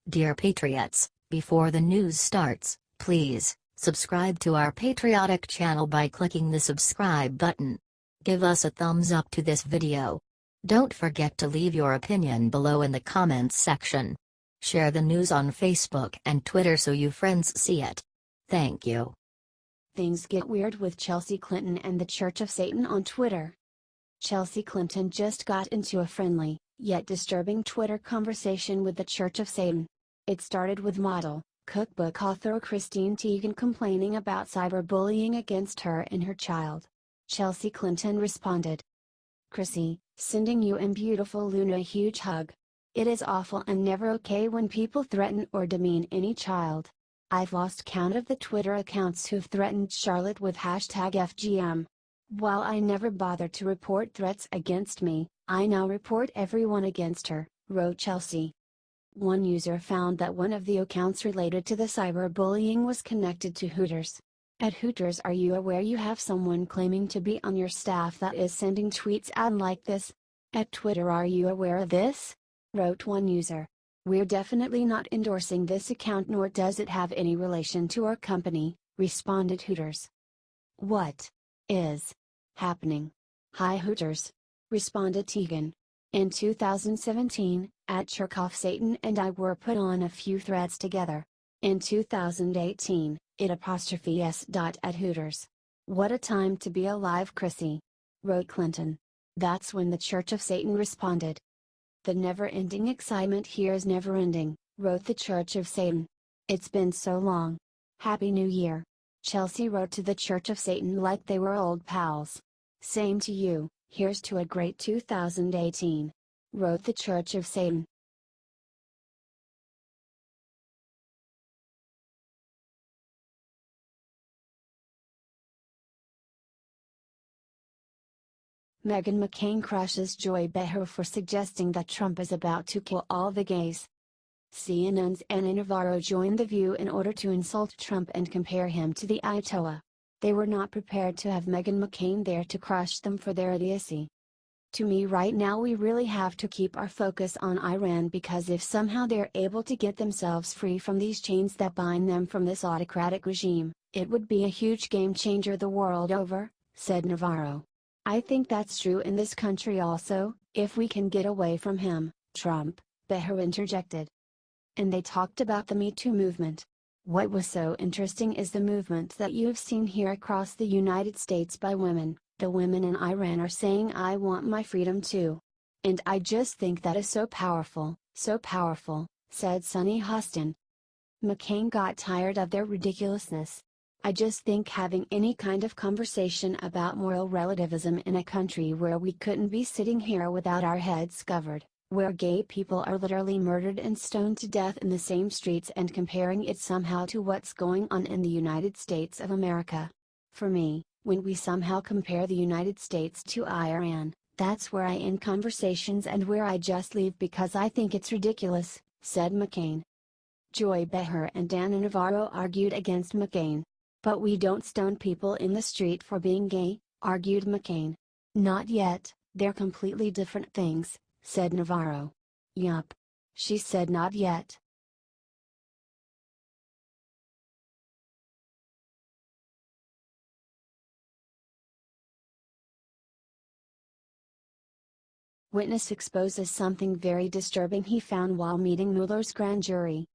Dear Patriots, before the news starts, please subscribe to our patriotic channel by clicking the subscribe button. Give us a thumbs up to this video. Don't forget to leave your opinion below in the comments section. Share the news on Facebook and Twitter so you friends see it. Thank you. Things get weird with Chelsea Clinton and the Church of Satan on Twitter. Chelsea Clinton just got into a friendly, yet disturbing Twitter conversation with the Church of Satan. It started with model, cookbook author Christine Teigen complaining about cyberbullying against her and her child. Chelsea Clinton responded, "Chrissy, sending you and beautiful Luna a huge hug. It is awful and never okay when people threaten or demean any child. I've lost count of the Twitter accounts who've threatened Charlotte with #FGM. While I never bothered to report threats against me, I now report everyone against her," wrote Chelsea. One user found that one of the accounts related to the cyberbullying was connected to Hooters. At Hooters, are you aware you have someone claiming to be on your staff that is sending tweets out like this? At Twitter, are you aware of this? Wrote one user. We're definitely not endorsing this account, nor does it have any relation to our company, responded Hooters. What is happening? Hi Hooters, responded Teigen. In 2017, at Church Satan and I were put on a few threads together. In 2018, it''s. At Hooters. What a time to be alive, Chrissy, wrote Clinton. That's when the Church of Satan responded. The never-ending excitement here is never-ending, wrote the Church of Satan. It's been so long. Happy New Year. Chelsea wrote to the Church of Satan like they were old pals. Same to you, here's to a great 2018, wrote the Church of Satan. Meghan McCain crushes Joy Behar for suggesting that Trump is about to kill all the gays. CNN's Ana Navarro joined The View in order to insult Trump and compare him to the Ayatollah. They were not prepared to have Meghan McCain there to crush them for their idiocy. To me right now we really have to keep our focus on Iran, because if somehow they're able to get themselves free from these chains that bind them from this autocratic regime, it would be a huge game changer the world over, said Navarro. I think that's true in this country also, if we can get away from him, Trump, Behar interjected. And they talked about the Me Too movement. What was so interesting is the movement that you have seen here across the United States by women. The women in Iran are saying I want my freedom too. And I just think that is so powerful, said Sunny Hostin. McCain got tired of their ridiculousness. I just think having any kind of conversation about moral relativism in a country where we couldn't be sitting here without our heads covered, where gay people are literally murdered and stoned to death in the same streets, and comparing it somehow to what's going on in the United States of America. For me, when we somehow compare the United States to Iran, that's where I end conversations and where I just leave because I think it's ridiculous, said McCain. Joy Behar and Ana Navarro argued against McCain. But we don't stone people in the street for being gay, argued McCain. Not yet, they're completely different things, said Navarro. Yup. She said not yet. Witness exposes something very disturbing he found while meeting Mueller's grand jury.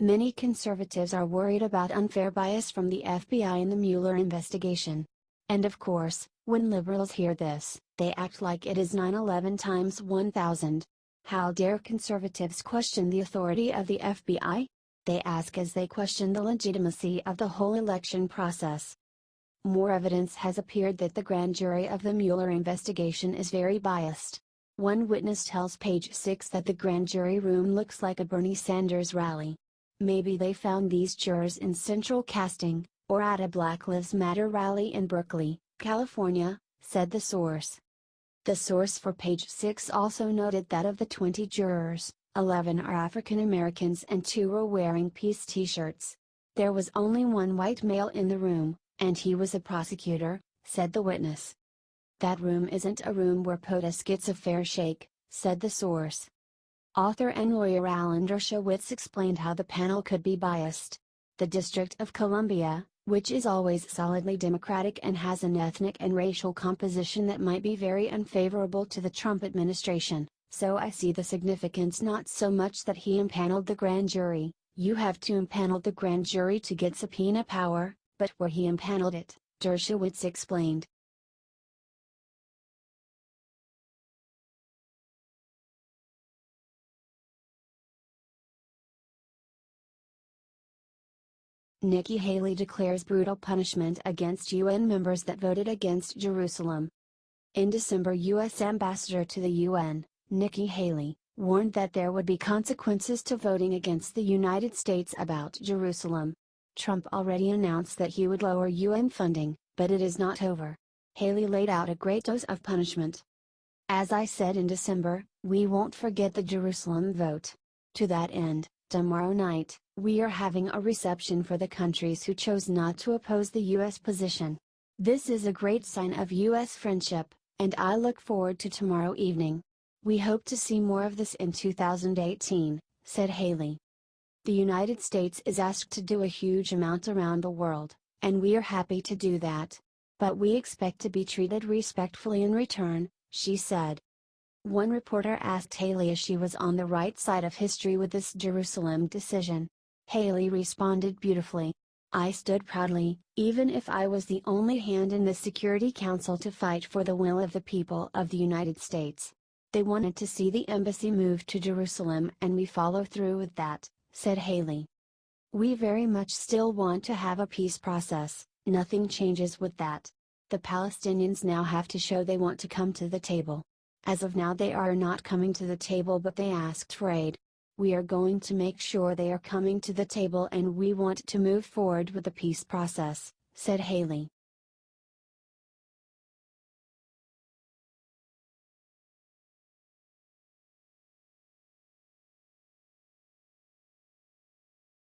Many conservatives are worried about unfair bias from the FBI in the Mueller investigation. And of course, when liberals hear this, they act like it is 9/11 times 1000. How dare conservatives question the authority of the FBI? They ask as they question the legitimacy of the whole election process. More evidence has appeared that the grand jury of the Mueller investigation is very biased. One witness tells Page 6 that the grand jury room looks like a Bernie Sanders rally. Maybe they found these jurors in central casting, or at a Black Lives Matter rally in Berkeley, California, said the source. The source for Page 6 also noted that of the 20 jurors, 11 are African Americans and 2 were wearing peace t-shirts. There was only one white male in the room, and he was a prosecutor, said the witness. That room isn't a room where POTUS gets a fair shake, said the source. Author and lawyer Alan Dershowitz explained how the panel could be biased. The District of Columbia, which is always solidly Democratic and has an ethnic and racial composition that might be very unfavorable to the Trump administration, so I see the significance not so much that he impaneled the grand jury. You have to impanel the grand jury to get subpoena power, but where he impaneled it, Dershowitz explained. Nikki Haley declares brutal punishment against UN members that voted against Jerusalem. In December, U.S. Ambassador to the UN, Nikki Haley, warned that there would be consequences to voting against the United States about Jerusalem. Trump already announced that he would lower UN funding, but it is not over. Haley laid out a great dose of punishment. As I said in December, we won't forget the Jerusalem vote. To that end, tomorrow night, we are having a reception for the countries who chose not to oppose the U.S. position. This is a great sign of U.S. friendship, and I look forward to tomorrow evening. We hope to see more of this in 2018, said Haley. The United States is asked to do a huge amount around the world, and we are happy to do that. But we expect to be treated respectfully in return, she said. One reporter asked Haley if she was on the right side of history with this Jerusalem decision. Haley responded beautifully. I stood proudly, even if I was the only hand in the Security Council to fight for the will of the people of the United States. They wanted to see the embassy move to Jerusalem and we follow through with that, said Haley. We very much still want to have a peace process, nothing changes with that. The Palestinians now have to show they want to come to the table. As of now they are not coming to the table, but they asked for aid. We are going to make sure they are coming to the table and we want to move forward with the peace process, said Haley.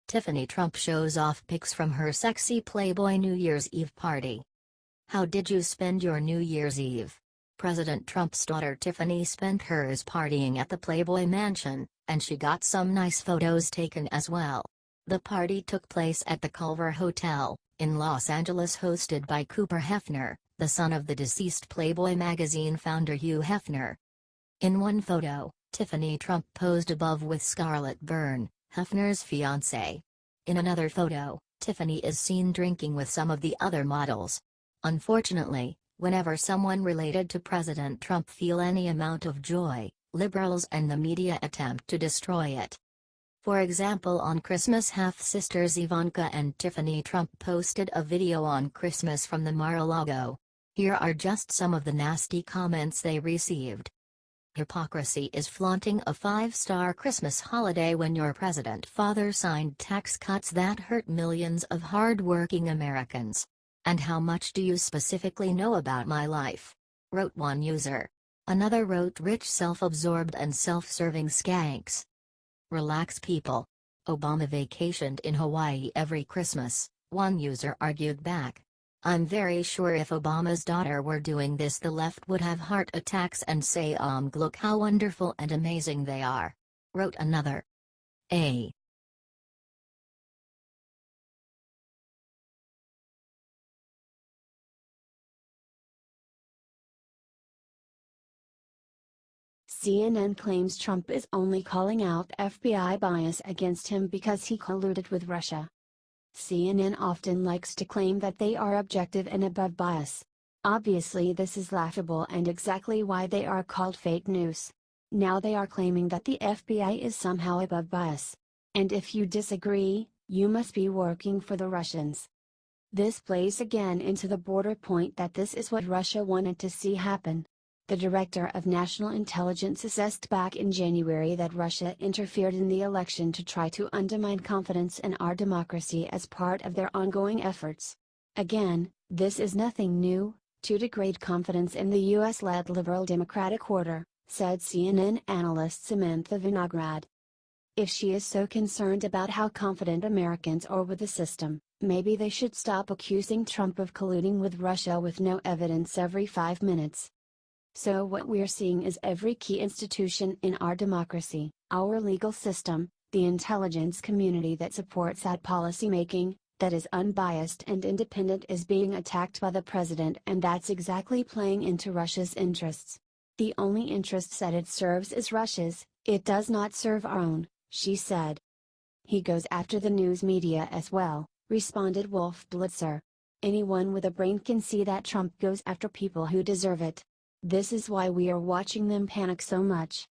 Tiffany Trump shows off pics from her sexy Playboy New Year's Eve party. How did you spend your New Year's Eve? President Trump's daughter Tiffany spent hers partying at the Playboy Mansion, and she got some nice photos taken as well. The party took place at the Culver Hotel, in Los Angeles, hosted by Cooper Hefner, the son of the deceased Playboy magazine founder Hugh Hefner. In one photo, Tiffany Trump posed above with Scarlett Byrne, Hefner's fiancée. In another photo, Tiffany is seen drinking with some of the other models. Unfortunately, whenever someone related to President Trump feel any amount of joy, liberals and the media attempt to destroy it. For example, on Christmas, half-sisters Ivanka and Tiffany Trump posted a video on Christmas from the Mar-a-Lago. Here are just some of the nasty comments they received. Hypocrisy is flaunting a 5-star Christmas holiday when your president father signed tax cuts that hurt millions of hard-working Americans. And how much do you specifically know about my life? Wrote one user. Another wrote, rich, self-absorbed and self-serving skanks. Relax, people. Obama vacationed in Hawaii every Christmas, one user argued back. I'm very sure if Obama's daughter were doing this, the left would have heart attacks and say, look how wonderful and amazing they are. Wrote another. CNN claims Trump is only calling out FBI bias against him because he colluded with Russia. CNN often likes to claim that they are objective and above bias. Obviously this is laughable and exactly why they are called fake news. Now they are claiming that the FBI is somehow above bias. And if you disagree, you must be working for the Russians. This plays again into the border point that this is what Russia wanted to see happen. The Director of National Intelligence assessed back in January that Russia interfered in the election to try to undermine confidence in our democracy as part of their ongoing efforts. Again, this is nothing new, to degrade confidence in the US-led liberal democratic order, said CNN analyst Samantha Vinograd. If she is so concerned about how confident Americans are with the system, maybe they should stop accusing Trump of colluding with Russia with no evidence every 5 minutes. So what we're seeing is every key institution in our democracy, our legal system, the intelligence community that supports that policy making, that is unbiased and independent, is being attacked by the president, and that's exactly playing into Russia's interests. The only interests that it serves is Russia's, it does not serve our own, she said. He goes after the news media as well, responded Wolf Blitzer. Anyone with a brain can see that Trump goes after people who deserve it. This is why we are watching them panic so much.